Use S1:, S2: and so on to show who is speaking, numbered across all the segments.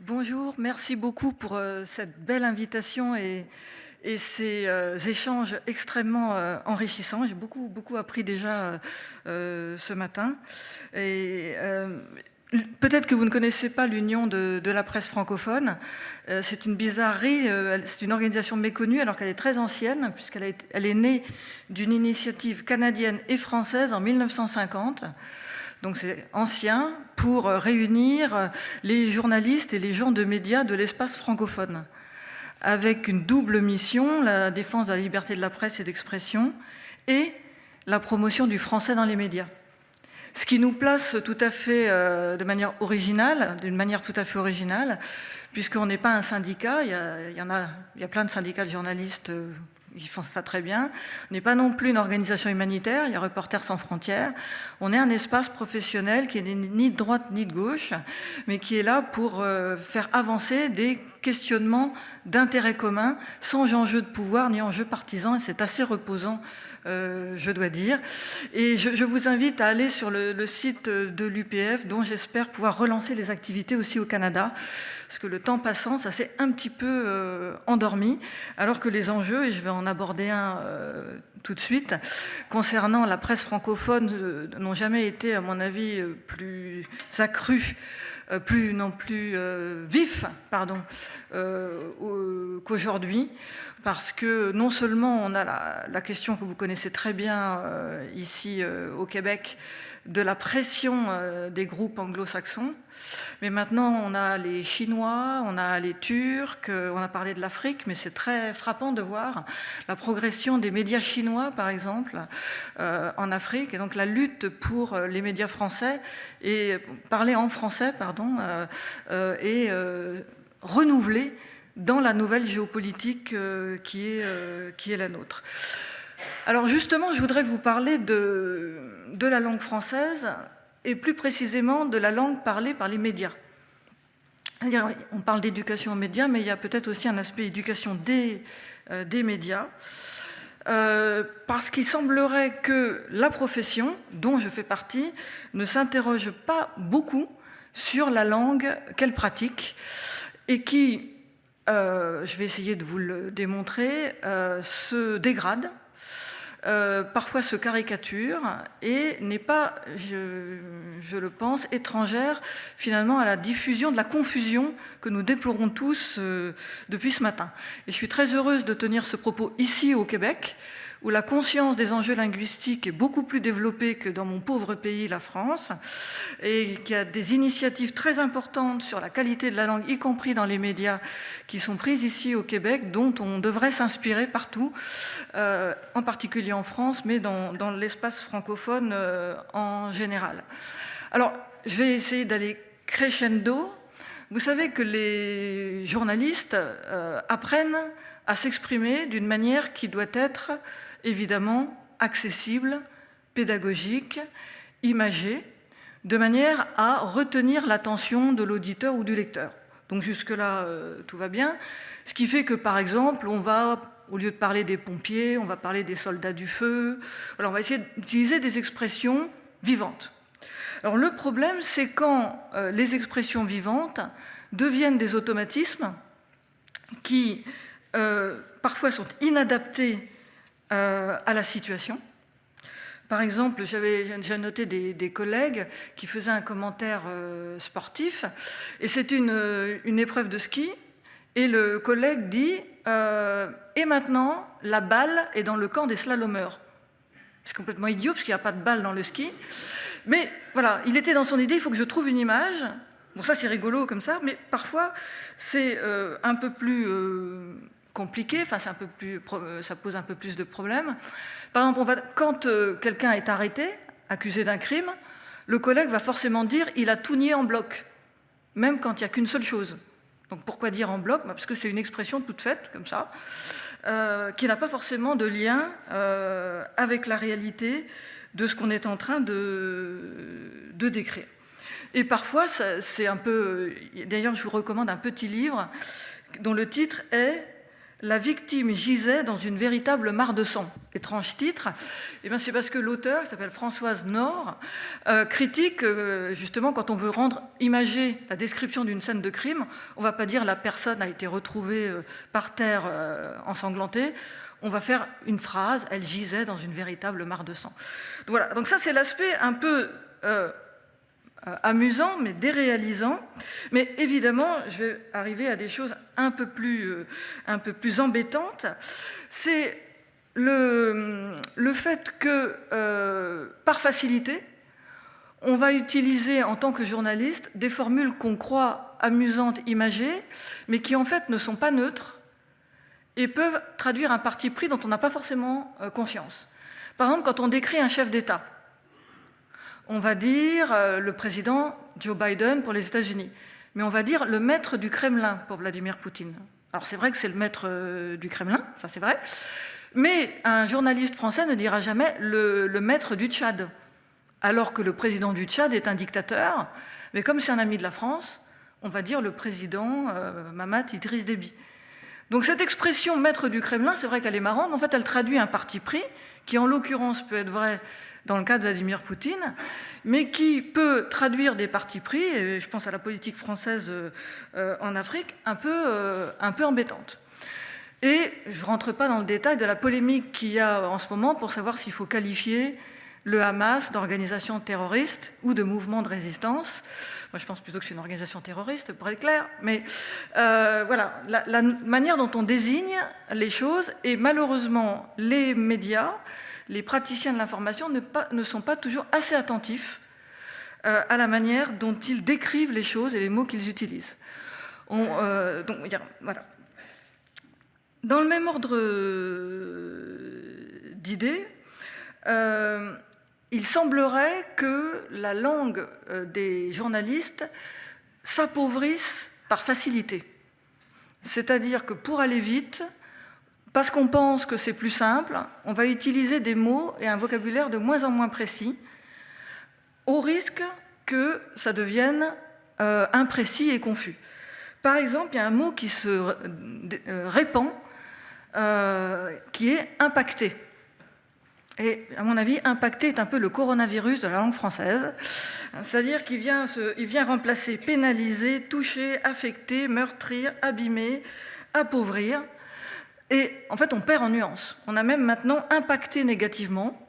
S1: Bonjour, merci beaucoup pour cette belle invitation et ces échanges extrêmement enrichissants. J'ai beaucoup appris déjà ce matin. Et peut-être que vous ne connaissez pas l'Union de la presse francophone. C'est une bizarrerie, c'est une organisation méconnue alors qu'elle est très ancienne puisqu'elle est née d'une initiative canadienne et française en 1950. Donc c'est ancien, pour réunir les journalistes et les gens de médias de l'espace francophone, avec une double mission, la défense de la liberté de la presse et d'expression, et la promotion du français dans les médias. Ce qui nous place tout à fait d'une manière tout à fait originale, puisqu'on n'est pas un syndicat, il y a plein de syndicats de journalistes ils font ça très bien. On n'est pas non plus une organisation humanitaire, il y a Reporters sans frontières. On est un espace professionnel qui n'est ni de droite ni de gauche, mais qui est là pour faire avancer des questionnements d'intérêt commun, sans enjeu de pouvoir ni enjeu partisan, et c'est assez reposant, je dois dire. Et je vous invite à aller sur le site de l'UPF, dont j'espère pouvoir relancer les activités aussi au Canada, parce que le temps passant, ça s'est un petit peu endormi, alors que les enjeux, et je vais en aborder un tout de suite, concernant la presse francophone, n'ont jamais été, à mon avis, plus accrus, plus vifs, qu'aujourd'hui, parce que non seulement on a la question que vous connaissez très bien ici au Québec, de la pression des groupes anglo-saxons, mais maintenant on a les Chinois, on a les Turcs, on a parlé de l'Afrique, mais c'est très frappant de voir la progression des médias chinois, par exemple, en Afrique, et donc la lutte pour les médias français, et parler en français, et renouvelée dans la nouvelle géopolitique qui est la nôtre. Alors justement, je voudrais vous parler de la langue française et plus précisément de la langue parlée par les médias. C'est-à-dire, on parle d'éducation aux médias, mais il y a peut-être aussi un aspect éducation des médias, parce qu'il semblerait que la profession, dont je fais partie, ne s'interroge pas beaucoup sur la langue qu'elle pratique et qui, je vais essayer de vous le démontrer, se dégrade, parfois se caricature et n'est pas, je le pense, étrangère finalement à la diffusion de la confusion que nous déplorons tous depuis ce matin. Et je suis très heureuse de tenir ce propos ici au Québec, où la conscience des enjeux linguistiques est beaucoup plus développée que dans mon pauvre pays, la France, et qu'il y a des initiatives très importantes sur la qualité de la langue, y compris dans les médias, qui sont prises ici au Québec, dont on devrait s'inspirer partout, en particulier en France, mais dans l'espace francophone en général. Alors, je vais essayer d'aller crescendo. Vous savez que les journalistes apprennent à s'exprimer d'une manière qui doit être évidemment accessible, pédagogique, imagée, de manière à retenir l'attention de l'auditeur ou du lecteur. Donc jusque-là, tout va bien. Ce qui fait que, par exemple, on va, au lieu de parler des pompiers, on va parler des soldats du feu. Voilà, on va essayer d'utiliser des expressions vivantes. Alors le problème, c'est quand les expressions vivantes deviennent des automatismes qui parfois sont inadaptés à la situation. Par exemple, j'ai noté des collègues qui faisaient un commentaire sportif, et c'était une épreuve de ski, et le collègue dit et maintenant, la balle est dans le camp des slalomeurs. C'est complètement idiot, parce qu'il n'y a pas de balle dans le ski. Mais voilà, il était dans son idée, il faut que je trouve une image. Bon, ça c'est rigolo comme ça, mais parfois c'est un peu plus compliqué, enfin ça pose un peu plus de problèmes. Par exemple, quand quelqu'un est arrêté, accusé d'un crime, le collègue va forcément dire « il a tout nié en bloc », même quand il n'y a qu'une seule chose. Donc pourquoi dire en bloc? Parce que c'est une expression toute faite, comme ça, qui n'a pas forcément de lien avec la réalité de ce qu'on est en train de décrire. Et parfois, c'est un peu... D'ailleurs, je vous recommande un petit livre dont le titre est La victime gisait dans une véritable mare de sang. Étrange titre. Eh bien, c'est parce que l'auteur, qui s'appelle Françoise Nord, critique justement quand on veut rendre imagée la description d'une scène de crime, on ne va pas dire la personne a été retrouvée par terre ensanglantée. On va faire une phrase, elle gisait dans une véritable mare de sang. Donc, voilà, donc ça c'est l'aspect un peu amusant, mais déréalisant. Mais évidemment, je vais arriver à des choses un peu plus embêtantes. C'est le fait que, par facilité, on va utiliser en tant que journaliste des formules qu'on croit amusantes, imagées, mais qui en fait ne sont pas neutres et peuvent traduire un parti pris dont on n'a pas forcément conscience. Par exemple, quand on décrit un chef d'État, on va dire le président Joe Biden pour les États-Unis, mais on va dire le maître du Kremlin pour Vladimir Poutine. Alors c'est vrai que c'est le maître du Kremlin, ça c'est vrai, mais un journaliste français ne dira jamais le maître du Tchad, alors que le président du Tchad est un dictateur, mais comme c'est un ami de la France, on va dire le président Mahamat Idriss Déby. Donc cette expression maître du Kremlin, c'est vrai qu'elle est marrante, mais en fait elle traduit un parti pris, qui en l'occurrence peut être vrai dans le cas de Vladimir Poutine, mais qui peut traduire des partis pris, et je pense à la politique française en Afrique, un peu embêtante. Et je ne rentre pas dans le détail de la polémique qu'il y a en ce moment pour savoir s'il faut qualifier le Hamas d'organisation terroriste ou de mouvement de résistance. Moi, je pense plutôt que c'est une organisation terroriste, pour être clair. Mais voilà, la manière dont on désigne les choses, et malheureusement, les médias, les praticiens de l'information ne sont pas toujours assez attentifs à la manière dont ils décrivent les choses et les mots qu'ils utilisent. Donc, voilà. Dans le même ordre d'idées, il semblerait que la langue des journalistes s'appauvrisse par facilité. C'est-à-dire que pour aller vite, parce qu'on pense que c'est plus simple, on va utiliser des mots et un vocabulaire de moins en moins précis, au risque que ça devienne imprécis et confus. Par exemple, il y a un mot qui se répand, qui est « impacté ». Et à mon avis, « impacté » est un peu le coronavirus de la langue française, c'est-à-dire qu'il vient remplacer « pénaliser »,« toucher »,« affecter »,« meurtrir »,« abîmer »,« appauvrir ». Et en fait, on perd en nuance. On a même maintenant impacté négativement,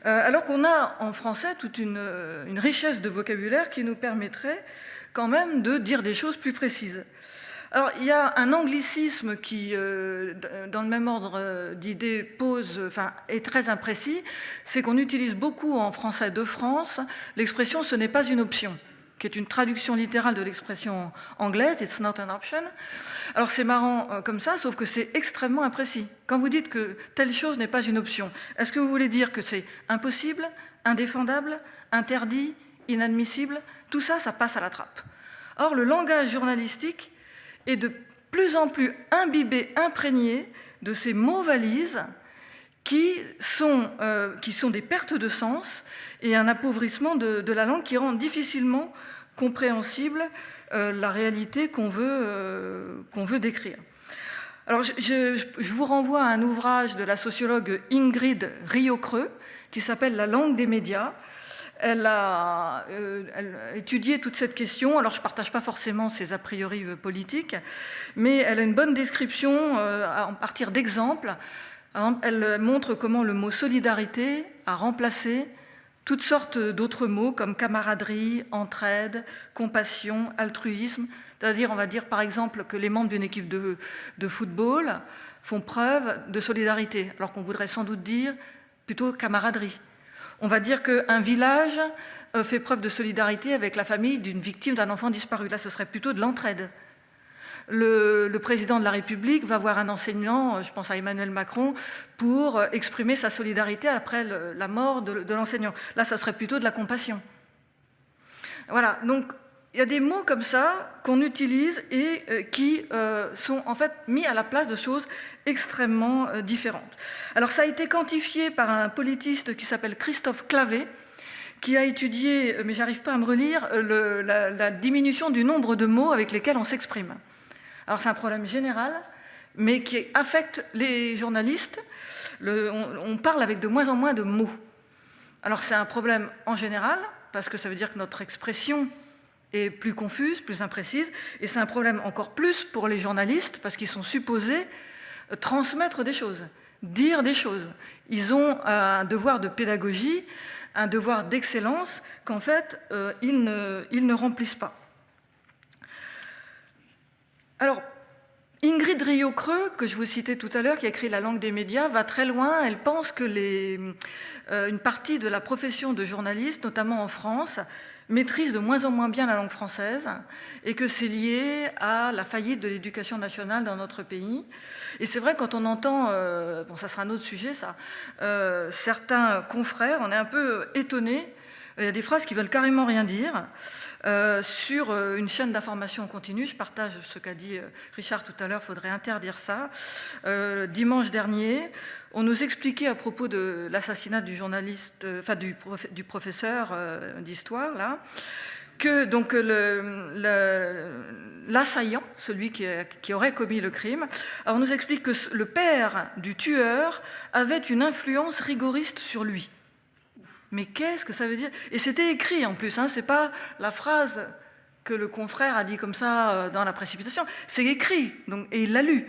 S1: alors qu'on a en français toute une richesse de vocabulaire qui nous permettrait quand même de dire des choses plus précises. Alors, il y a un anglicisme qui, dans le même ordre d'idées, est très imprécis, c'est qu'on utilise beaucoup en français de France l'expression « ce n'est pas une option », qui est une traduction littérale de l'expression anglaise « it's not an option ». Alors c'est marrant comme ça, sauf que c'est extrêmement imprécis. Quand vous dites que telle chose n'est pas une option, est-ce que vous voulez dire que c'est impossible, indéfendable, interdit, inadmissible? Tout ça, ça passe à la trappe. Or, le langage journalistique est de plus en plus imbibé, imprégné de ces mots valises qui sont des pertes de sens et un appauvrissement de la langue qui rend difficilement compréhensible la réalité qu'on veut décrire. Alors, je vous renvoie à un ouvrage de la sociologue Ingrid Riocreux qui s'appelle « La langue des médias ». Elle a étudié toute cette question. Alors, je ne partage pas forcément ses a priori politiques, mais elle a une bonne description à partir d'exemples. Elle montre comment le mot « solidarité » a remplacé toutes sortes d'autres mots comme camaraderie, entraide, compassion, altruisme. C'est-à-dire, on va dire par exemple que les membres d'une équipe de football font preuve de solidarité, alors qu'on voudrait sans doute dire plutôt camaraderie. On va dire qu'un village fait preuve de solidarité avec la famille d'une victime d'un enfant disparu. Là, ce serait plutôt de l'entraide. Le président de la République va voir un enseignant, je pense à Emmanuel Macron, pour exprimer sa solidarité après la mort de l'enseignant. Là, ça serait plutôt de la compassion. Voilà, donc il y a des mots comme ça qu'on utilise et qui sont en fait mis à la place de choses extrêmement différentes. Alors ça a été quantifié par un politiste qui s'appelle Christophe Clavé, qui a étudié, mais j'arrive pas à me relire, la diminution du nombre de mots avec lesquels on s'exprime. Alors c'est un problème général, mais qui affecte les journalistes. On parle avec de moins en moins de mots. Alors c'est un problème en général, parce que ça veut dire que notre expression est plus confuse, plus imprécise, et c'est un problème encore plus pour les journalistes, parce qu'ils sont supposés transmettre des choses, dire des choses. Ils ont un devoir de pédagogie, un devoir d'excellence qu'en fait, ils ne remplissent pas. Alors, Ingrid Rio-Creux, que je vous citais tout à l'heure, qui a écrit La langue des médias, va très loin. Elle pense que une partie de la profession de journaliste, notamment en France, maîtrise de moins en moins bien la langue française et que c'est lié à la faillite de l'éducation nationale dans notre pays. Et c'est vrai, quand on entend, bon ça sera un autre sujet ça, certains confrères, on est un peu étonnés. Il y a des phrases qui veulent carrément rien dire. Sur une chaîne d'information continue, je partage ce qu'a dit Richard tout à l'heure, il faudrait interdire ça. Dimanche dernier, on nous expliquait à propos de l'assassinat du journaliste, enfin du professeur d'histoire, là, que donc l'assaillant, celui qui aurait commis le crime, alors on nous explique que le père du tueur avait une influence rigoriste sur lui. Mais qu'est-ce que ça veut dire? Et c'était écrit en plus, hein, c'est pas la phrase que le confrère a dit comme ça dans la précipitation, c'est écrit, donc, et il l'a lu.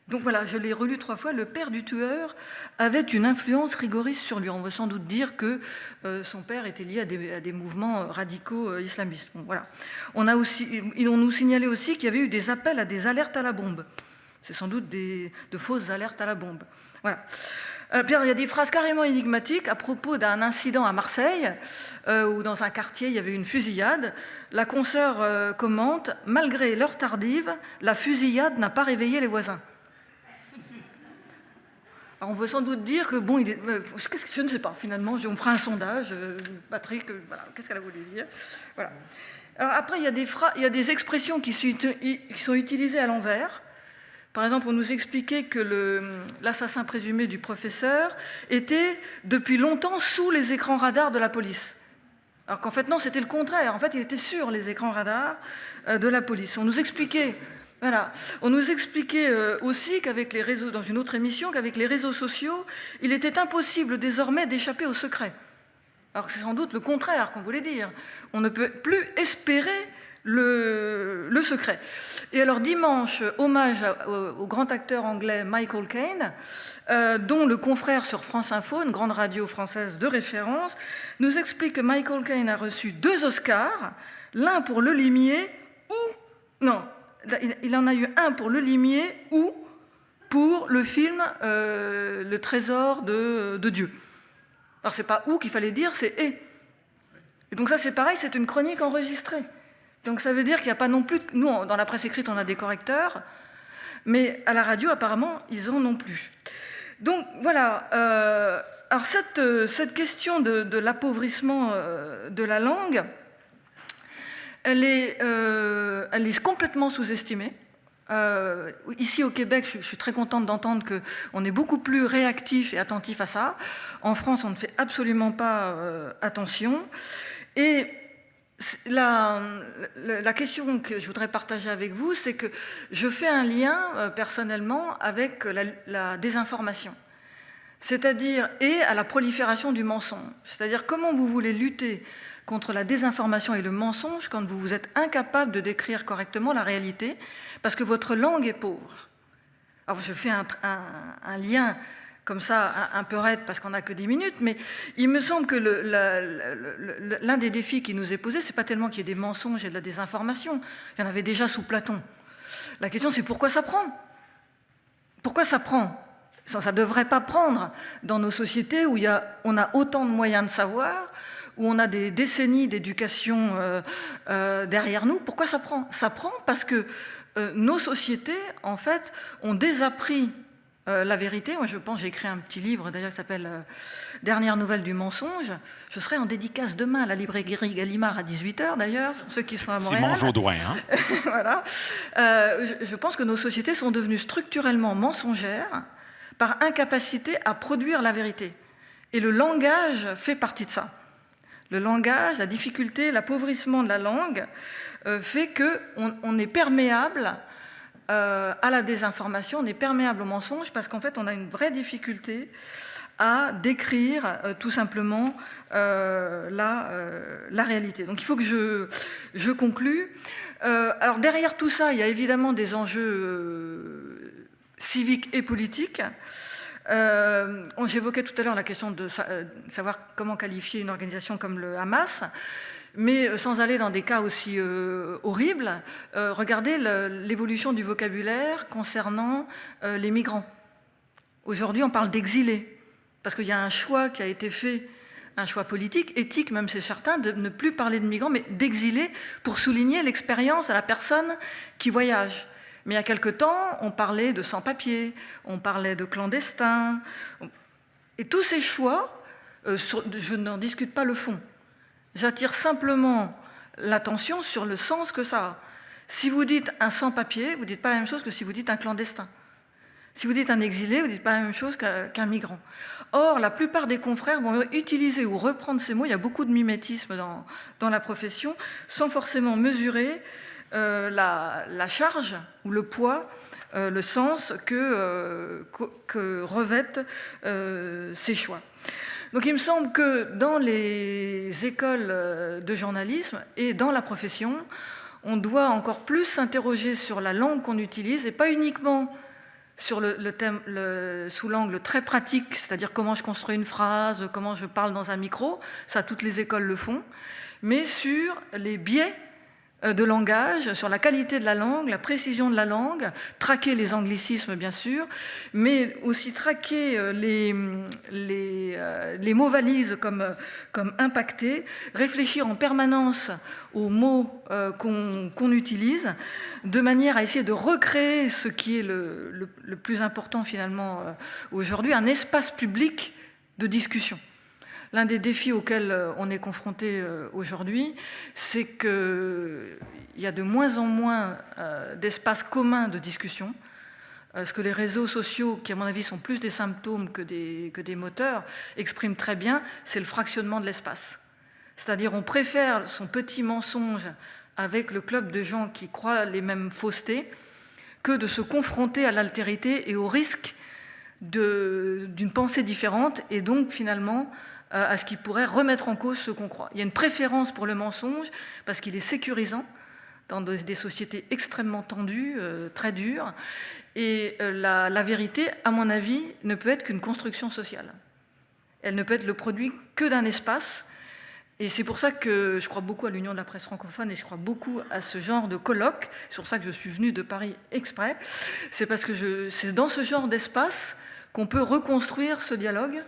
S1: Donc voilà, je l'ai relu 3 fois, le père du tueur avait une influence rigoriste sur lui. On veut sans doute dire que son père était lié à des mouvements radicaux islamistes. Bon, voilà. On nous signalait aussi qu'il y avait eu des appels à des alertes à la bombe. C'est sans doute de fausses alertes à la bombe. Voilà. Pierre, il y a des phrases carrément énigmatiques à propos d'un incident à Marseille, où dans un quartier, il y avait une fusillade. La consoeur commente « Malgré l'heure tardive, la fusillade n'a pas réveillé les voisins ». Alors on veut sans doute dire que, bon, je ne sais pas, finalement, on fera un sondage. Patrick, voilà, qu'est-ce qu'elle a voulu dire? Voilà. Alors après, il y a des expressions qui sont utilisées à l'envers. Par exemple, on nous expliquait que l'assassin présumé du professeur était depuis longtemps sous les écrans radars de la police. Alors qu'en fait, non, c'était le contraire. En fait, il était sur les écrans radars de la police. On nous expliquait, voilà, aussi qu'avec les réseaux, dans une autre émission, qu'avec les réseaux sociaux, il était impossible désormais d'échapper au secret. Alors que c'est sans doute le contraire qu'on voulait dire. On ne peut plus espérer le secret. Et alors dimanche, hommage au grand acteur anglais Michael Caine, dont le confrère sur France Info, une grande radio française de référence, nous explique que Michael Caine a reçu 2 Oscars, l'un pour Le Limier il en a eu un pour Le Limier ou pour le film Le Trésor de Dieu. Alors c'est pas ou qu'il fallait dire, c'est et. Et donc ça c'est pareil, c'est une chronique enregistrée. Donc ça veut dire qu'il n'y a pas non plus... Nous, dans la presse écrite, on a des correcteurs, mais à la radio, apparemment, ils en ont plus. Donc voilà. Alors cette question de l'appauvrissement de la langue, elle est complètement sous-estimée. Ici au Québec, je suis très contente d'entendre qu'on est beaucoup plus réactif et attentif à ça. En France, on ne fait absolument pas attention. Et la question que je voudrais partager avec vous, c'est que je fais un lien personnellement avec la désinformation, c'est-à-dire et à la prolifération du mensonge. C'est-à-dire comment vous voulez lutter contre la désinformation et le mensonge quand vous êtes incapable de décrire correctement la réalité parce que votre langue est pauvre. Alors je fais un lien comme ça, un peu raide parce qu'on n'a que 10 minutes, mais il me semble que l'un des défis qui nous est posé, c'est pas tellement qu'il y ait des mensonges et de la désinformation, il y en avait déjà sous Platon. La question c'est pourquoi ça prend? Pourquoi ça prend? Ça ne devrait pas prendre dans nos sociétés où on a autant de moyens de savoir, où on a des décennies d'éducation derrière nous. Pourquoi ça prend? Ça prend parce que nos sociétés, en fait, ont désappris la vérité. Moi, je pense, j'ai écrit un petit livre, d'ailleurs, qui s'appelle Dernière nouvelle du mensonge. Je serai en dédicace demain à la librairie Gallimard à 18h, d'ailleurs, ceux qui sont à Montréal.
S2: Simon Jaudoin, hein.
S1: Voilà. Je pense que nos sociétés sont devenues structurellement mensongères par incapacité à produire la vérité. Et le langage fait partie de ça. Le langage, la difficulté, l'appauvrissement de la langue fait qu'on est perméable à la désinformation, on est perméable au mensonge, parce qu'en fait, on a une vraie difficulté à décrire tout simplement la réalité. Donc il faut que je conclue. Alors derrière tout ça, il y a évidemment des enjeux civiques et politiques. J'évoquais tout à l'heure la question de savoir comment qualifier une organisation comme le Hamas, mais sans aller dans des cas aussi horribles, regardez l'évolution du vocabulaire concernant les migrants. Aujourd'hui, on parle d'exilés. Parce qu'il y a un choix qui a été fait, un choix politique, éthique même c'est certain, de ne plus parler de migrants, mais d'exilés pour souligner l'expérience à la personne qui voyage. Mais il y a quelque temps, on parlait de sans-papiers, on parlait de clandestins. Et tous ces choix, je n'en discute pas le fond. J'attire simplement l'attention sur le sens que ça a. Si vous dites un sans-papier, vous ne dites pas la même chose que si vous dites un clandestin. Si vous dites un exilé, vous ne dites pas la même chose qu'un migrant. Or, la plupart des confrères vont utiliser ou reprendre ces mots, il y a beaucoup de mimétisme dans la profession, sans forcément mesurer la charge ou le poids, le sens que revêtent ces choix. Donc il me semble que dans les écoles de journalisme et dans la profession, on doit encore plus s'interroger sur la langue qu'on utilise, et pas uniquement sur le thème, sous l'angle très pratique, c'est-à-dire comment je construis une phrase, comment je parle dans un micro, ça toutes les écoles le font, mais sur les biais de langage, sur la qualité de la langue, la précision de la langue, traquer les anglicismes bien sûr, mais aussi traquer les mots valises comme impactés, réfléchir en permanence aux mots qu'on utilise, de manière à essayer de recréer ce qui est le plus important finalement aujourd'hui, un espace public de discussion. L'un des défis auxquels on est confronté aujourd'hui, c'est qu'il y a de moins en moins d'espaces communs de discussion. Ce que les réseaux sociaux, qui à mon avis sont plus des symptômes que des moteurs, expriment très bien, c'est le fractionnement de l'espace. C'est-à-dire on préfère son petit mensonge avec le club de gens qui croient les mêmes faussetés que de se confronter à l'altérité et au risque d'une pensée différente, et donc finalement à ce qui pourrait remettre en cause ce qu'on croit. Il y a une préférence pour le mensonge parce qu'il est sécurisant dans des sociétés extrêmement tendues, très dures, et la vérité, à mon avis, ne peut être qu'une construction sociale. Elle ne peut être le produit que d'un espace, et c'est pour ça que je crois beaucoup à l'Union de la presse francophone et je crois beaucoup à ce genre de colloque. C'est pour ça que je suis venue de Paris exprès. C'est parce que c'est dans ce genre d'espace qu'on peut reconstruire ce dialogue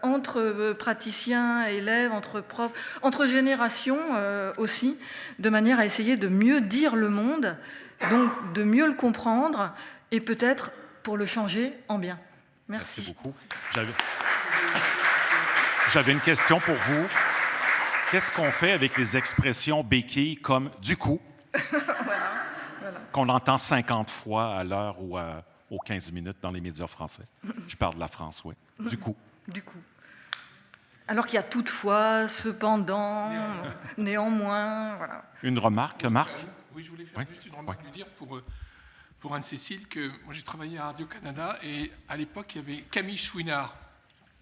S1: entre praticiens, élèves, entre profs, entre générations aussi, de manière à essayer de mieux dire le monde, donc de mieux le comprendre et peut-être pour le changer en bien. Merci.
S2: Merci beaucoup. J'avais une question pour vous. Qu'est-ce qu'on fait avec les expressions béquilles comme « du coup »
S1: voilà.
S2: qu'on entend 50 fois à l'heure ou aux 15 minutes dans les médias français? Je parle de la France, oui. Du coup.
S1: Du coup. Alors qu'il y a toutefois, cependant, néanmoins, voilà.
S2: Une remarque, Marc?
S3: Oui, je voulais faire juste une remarque, lui dire pour Anne-Cécile que moi j'ai travaillé à Radio-Canada et à l'époque il y avait Camille Chouinard.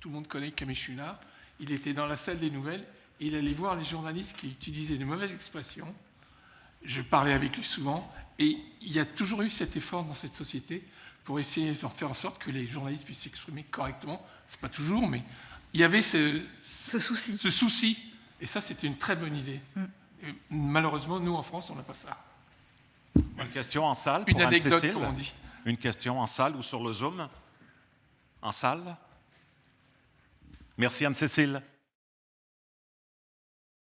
S3: Tout le monde connaît Camille Chouinard. Il était dans la salle des nouvelles et il allait voir les journalistes qui utilisaient de mauvaises expressions. Je parlais avec lui souvent et il y a toujours eu cet effort dans cette société pour essayer de faire en sorte que les journalistes puissent s'exprimer correctement. C'est pas toujours, mais il y avait ce souci. Et ça, c'était une très bonne idée. Et malheureusement, nous, en France, on n'a pas ça.
S2: Une question en salle pour
S3: une anecdote,
S2: Anne-Cécile.
S3: comme on dit.
S2: Une question en salle ou sur le Zoom? En salle? Merci Anne-Cécile.